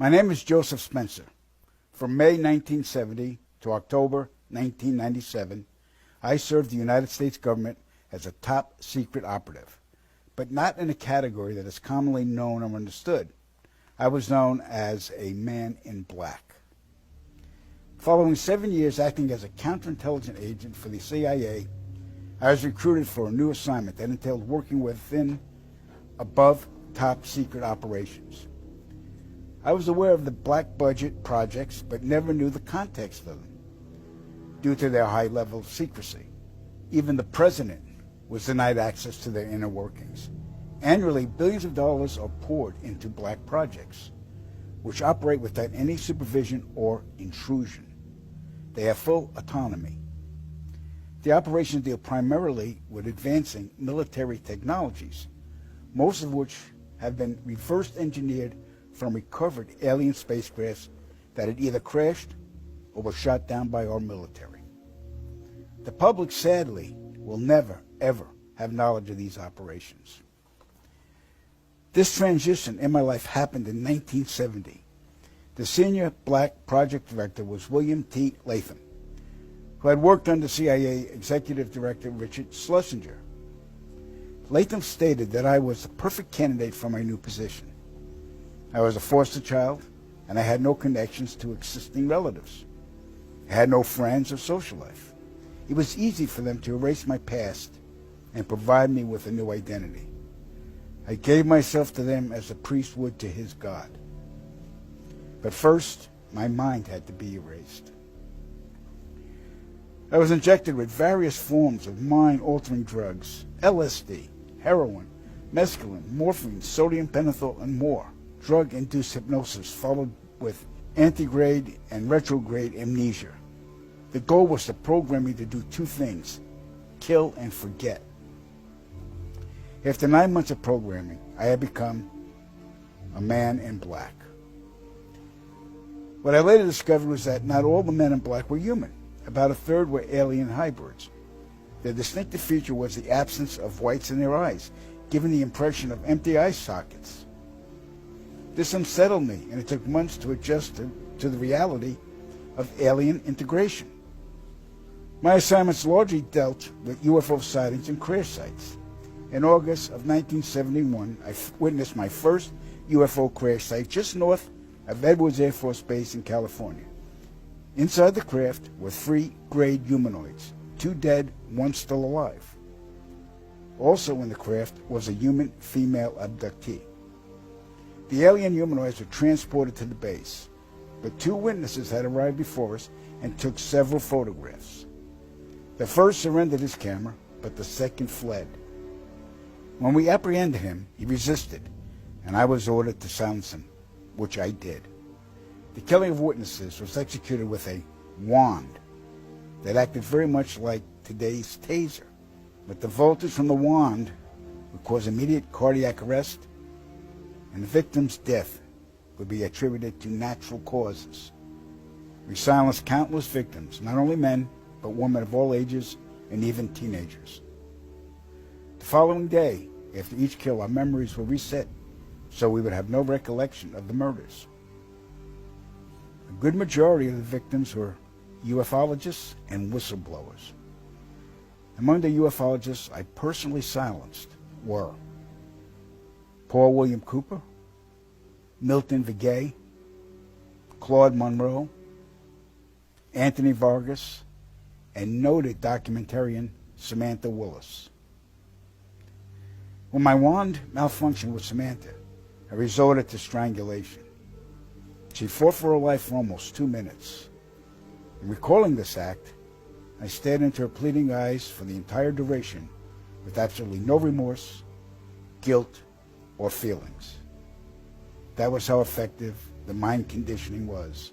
My name is Joseph Spencer. From May 1970 to October 1997, I served the United States government as a top secret operative, but not in a category that is commonly known or understood. I was known as a man in black. Following 7 years acting as a counterintelligence agent for the CIA, I was recruited for a new assignment that entailed working within above top secret operations. I was aware of the black budget projects, but never knew the context of them due to their high level of secrecy. Even the president was denied access to their inner workings. Annually, billions of dollars are poured into black projects, which operate without any supervision or intrusion. They have full autonomy. The operations deal primarily with advancing military technologies, most of which have been reverse engineered from recovered alien spacecrafts that had either crashed or were shot down by our military. The public, sadly, will never, ever have knowledge of these operations. This transition in my life happened in 1970. The senior black project director was William T. Latham, who had worked under CIA Executive Director Richard Schlesinger. Latham stated that I was the perfect candidate for my new position. I was a foster child, and I had no connections to existing relatives. I had no friends or social life. It was easy for them to erase my past and provide me with a new identity. I gave myself to them as a priest would to his God. But first, my mind had to be erased. I was injected with various forms of mind-altering drugs, LSD, heroin, mescaline, morphine, sodium pentothal, and more. Drug-induced hypnosis followed with antegrade and retrograde amnesia. The goal was to program me to do two things: kill and forget. After 9 months of programming, I had become a man in black. What I later discovered was that not all the men in black were human. About a third were alien hybrids. Their distinctive feature was the absence of whites in their eyes, giving the impression of empty eye sockets. This unsettled me, and it took months to adjust to the reality of alien integration. My assignments largely dealt with UFO sightings and crash sites. In August of 1971, I witnessed my first UFO crash site just north of Edwards Air Force Base in California. Inside the craft were 3 grayed humanoids, 2 dead, 1 still alive. Also in the craft was a human female abductee. The alien humanoids were transported to the base, but 2 witnesses had arrived before us and took several photographs. The first surrendered his camera, but the second fled. When we apprehended him, he resisted, and I was ordered to silence him, which I did. The killing of witnesses was executed with a wand that acted very much like today's taser, but the voltage from the wand would cause immediate cardiac arrest, and the victim's death would be attributed to natural causes. We silenced countless victims, not only men, but women of all ages and even teenagers. The following day, after each kill, our memories were reset, so we would have no recollection of the murders. A good majority of the victims were ufologists and whistleblowers. Among the ufologists I personally silenced were Paul William Cooper, Milton Vigay, Claude Monroe, Anthony Vargas, and noted documentarian Samantha Willis. When my wand malfunctioned with Samantha, I resorted to strangulation. She fought for her life for almost 2 minutes. In recalling this act, I stared into her pleading eyes for the entire duration with absolutely no remorse, guilt, or feelings. That was how effective the mind conditioning was.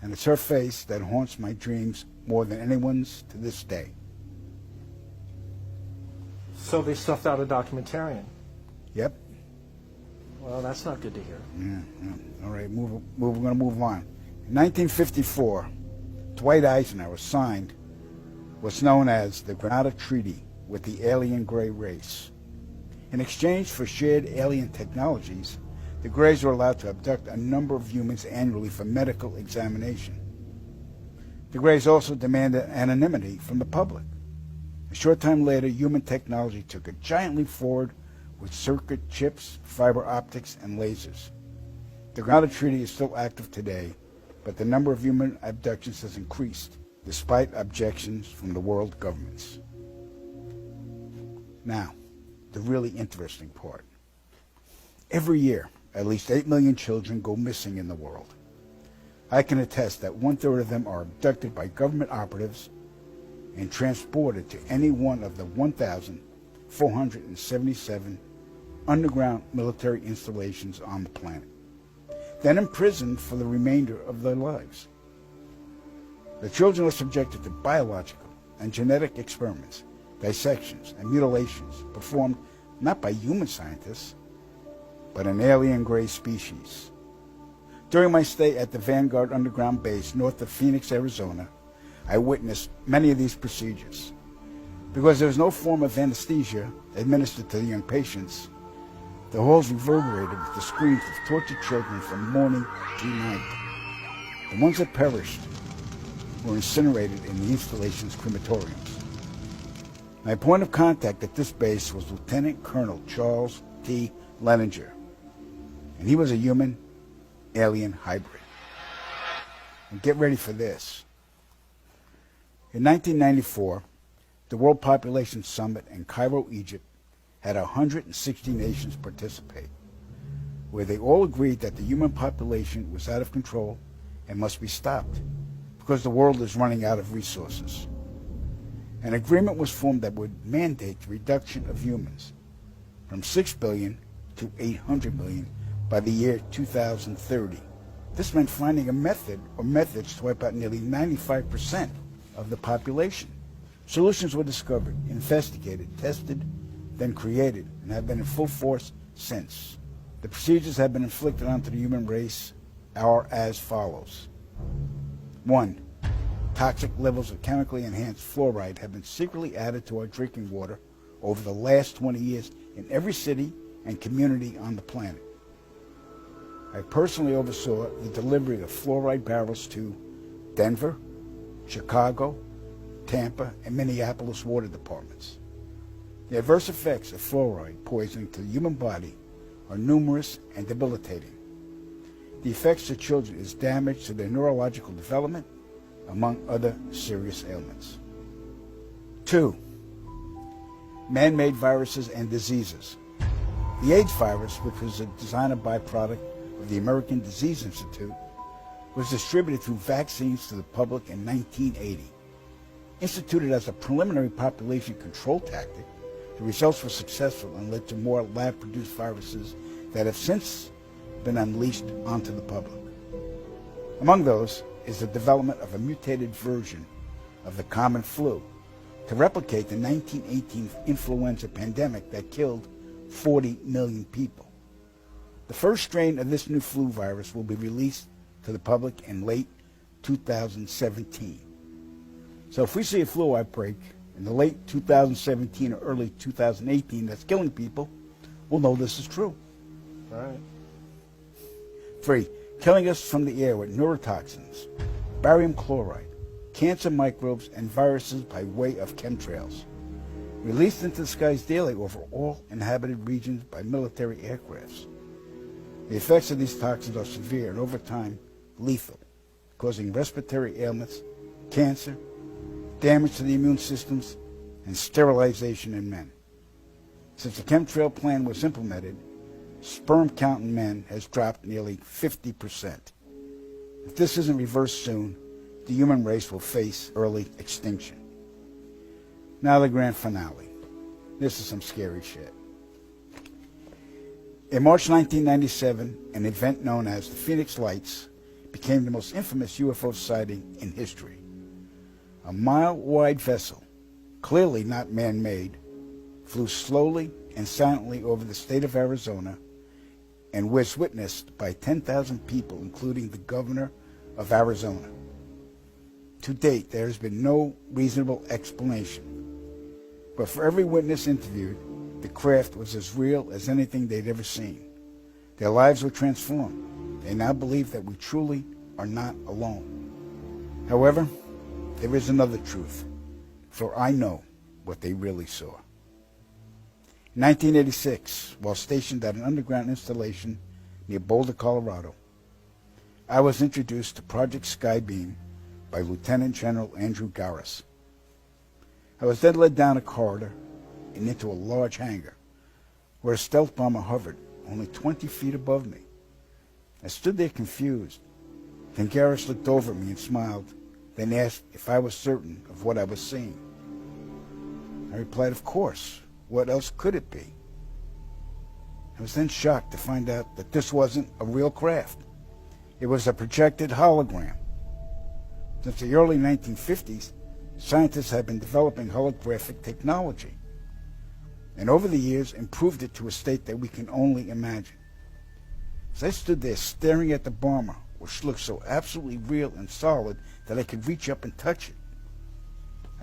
And it's her face that haunts my dreams more than anyone's to this day. So they stuffed out a documentarian. Yep. Well, that's not good to hear. Yeah. All right, we're going to move on. In 1954, Dwight Eisenhower signed what's known as the Granada Treaty with the alien gray race. In exchange for shared alien technologies, The Greys were allowed to abduct a number of humans annually for medical examination. The Greys also demanded anonymity from the public. A short time later, human technology took a giant leap forward with circuit chips, fiber optics, and lasers. The grounded treaty is still active today, but the number of human abductions has increased, despite objections from the world governments. Now, the really interesting part. Every year, at least 8 million children go missing in the world. I can attest that 1/3 of them are abducted by government operatives and transported to any one of the 1,477 underground military installations on the planet, then imprisoned for the remainder of their lives. The children are subjected to biological and genetic experiments, dissections, and mutilations performed not by human scientists, but an alien Grey species. During my stay at the Vanguard Underground Base north of Phoenix, Arizona, I witnessed many of these procedures. Because there was no form of anesthesia administered to the young patients, the halls reverberated with the screams of tortured children from morning to night. The ones that perished were incinerated in the installation's crematoriums. My point of contact at this base was Lieutenant Colonel Charles T. Leninger, and he was a human-alien hybrid. And get ready for this. In 1994, the World Population Summit in Cairo, Egypt, had 160 nations participate, where they all agreed that the human population was out of control and must be stopped because the world is running out of resources. An agreement was formed that would mandate the reduction of humans from 6 billion to 800 million by the year 2030. This meant finding a method or methods to wipe out nearly 95% of the population. Solutions were discovered, investigated, tested, then created, and have been in full force since. The procedures have been inflicted onto the human race are as follows. 1. Toxic levels of chemically enhanced fluoride have been secretly added to our drinking water over the last 20 years in every city and community on the planet. I personally oversaw the delivery of fluoride barrels to Denver, Chicago, Tampa, and Minneapolis water departments. The adverse effects of fluoride poisoning to the human body are numerous and debilitating. The effects to children is damage to their neurological development, among other serious ailments. 2. Man-made viruses and diseases. The AIDS virus, which was a designer byproduct of the American Disease Institute, was distributed through vaccines to the public in 1980. Instituted as a preliminary population control tactic, the results were successful and led to more lab-produced viruses that have since been unleashed onto the public. Among those is the development of a mutated version of the common flu to replicate the 1918 influenza pandemic that killed 40 million people. The first strain of this new flu virus will be released to the public in late 2017. So if we see a flu outbreak in the late 2017 or early 2018 that's killing people, we'll know this is true. Right. 3. Killing us from the air with neurotoxins, barium chloride, cancer microbes, and viruses by way of chemtrails, released into the skies daily over all inhabited regions by military aircrafts. The effects of these toxins are severe and over time lethal, causing respiratory ailments, cancer, damage to the immune systems, and sterilization in men. Since the chemtrail plan was implemented, sperm count in men has dropped nearly 50%. If this isn't reversed soon, the human race will face early extinction. Now the grand finale. This is some scary shit. In March 1997, an event known as the Phoenix Lights became the most infamous UFO sighting in history. A mile-wide vessel, clearly not man-made, flew slowly and silently over the state of Arizona and was witnessed by 10,000 people, including the governor of Arizona. To date, there has been no reasonable explanation. But for every witness interviewed, the craft was as real as anything they'd ever seen. Their lives were transformed. They now believe that we truly are not alone. However, there is another truth, for I know what they really saw. In 1986, while stationed at an underground installation near Boulder, Colorado, I was introduced to Project Skybeam by Lieutenant General Andrew Garris. I was then led down a corridor and into a large hangar where a stealth bomber hovered only 20 feet above me. I stood there confused. Then Garris looked over at me and smiled, then asked if I was certain of what I was seeing. I replied, of course. What else could it be? I was then shocked to find out that this wasn't a real craft. It was a projected hologram. Since the early 1950s, scientists have been developing holographic technology, and over the years improved it to a state that we can only imagine. As I stood there staring at the bomber, which looked so absolutely real and solid that I could reach up and touch it,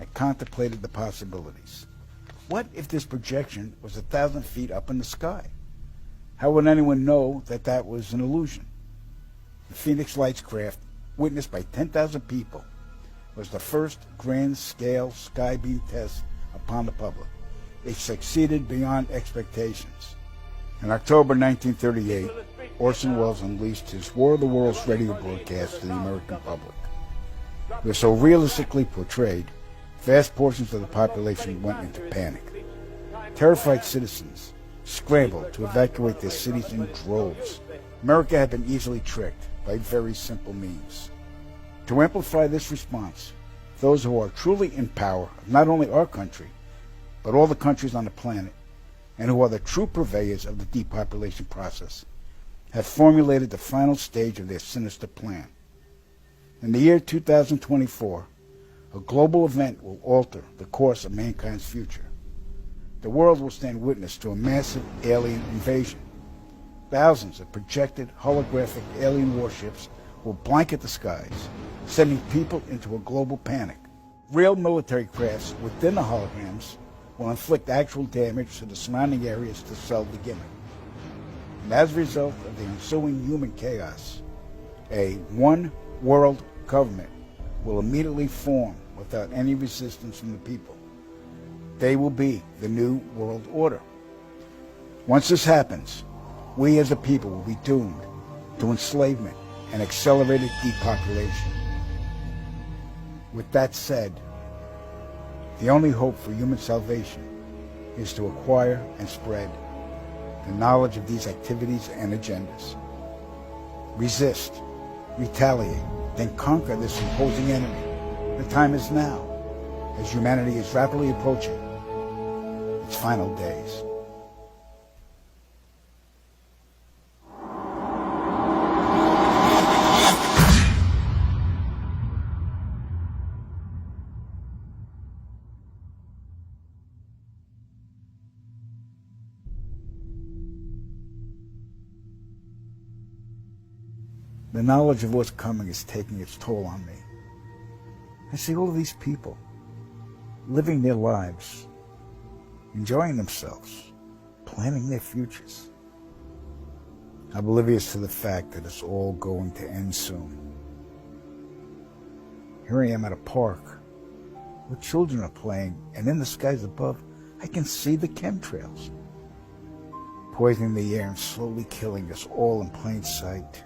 I contemplated the possibilities. What if this projection was 1,000 feet up in the sky? How would anyone know that that was an illusion? The Phoenix Lights craft, witnessed by 10,000 people, was the first grand-scale skybeam test upon the public. It succeeded beyond expectations. In October 1938, Orson Welles unleashed his War of the Worlds radio broadcast to the American public. It was so realistically portrayed, vast portions of the population went into panic. Terrified citizens scrambled to evacuate their cities in droves. America had been easily tricked by very simple means. To amplify this response, those who are truly in power of not only our country, but all the countries on the planet, and who are the true purveyors of the depopulation process, have formulated the final stage of their sinister plan. In the year 2024, a global event will alter the course of mankind's future. The world will stand witness to a massive alien invasion. Thousands of projected holographic alien warships will blanket the skies, sending people into a global panic. Real military crafts within the holograms will inflict actual damage to the surrounding areas to sell the gimmick. And as a result of the ensuing human chaos, a one-world government will immediately form without any resistance from the people. They will be the new world order. Once this happens, we as a people will be doomed to enslavement and accelerated depopulation. With that said, the only hope for human salvation is to acquire and spread the knowledge of these activities and agendas. Resist, retaliate, then conquer this imposing enemy. The time is now, as humanity is rapidly approaching its final days. The knowledge of what's coming is taking its toll on me. I see all of these people living their lives, enjoying themselves, planning their futures, oblivious to the fact that it's all going to end soon. Here I am at a park where children are playing, and in the skies above, I can see the chemtrails, poisoning the air and slowly killing us all in plain sight.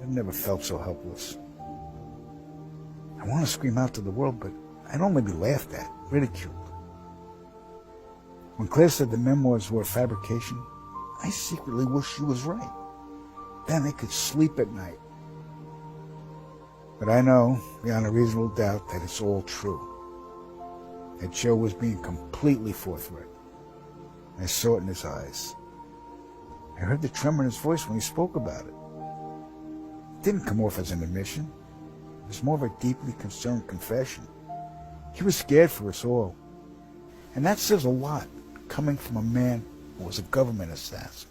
I've never felt so helpless. I want to scream out to the world, but I'd only be laughed at, ridiculed. When Claire said the memoirs were a fabrication, I secretly wished she was right. Then I could sleep at night. But I know, beyond a reasonable doubt, that it's all true. That Joe was being completely forthright. I saw it in his eyes. I heard the tremor in his voice when he spoke about it. It didn't come off as an admission. It was more of a deeply concerned confession. He was scared for us all. And that says a lot, coming from a man who was a government assassin.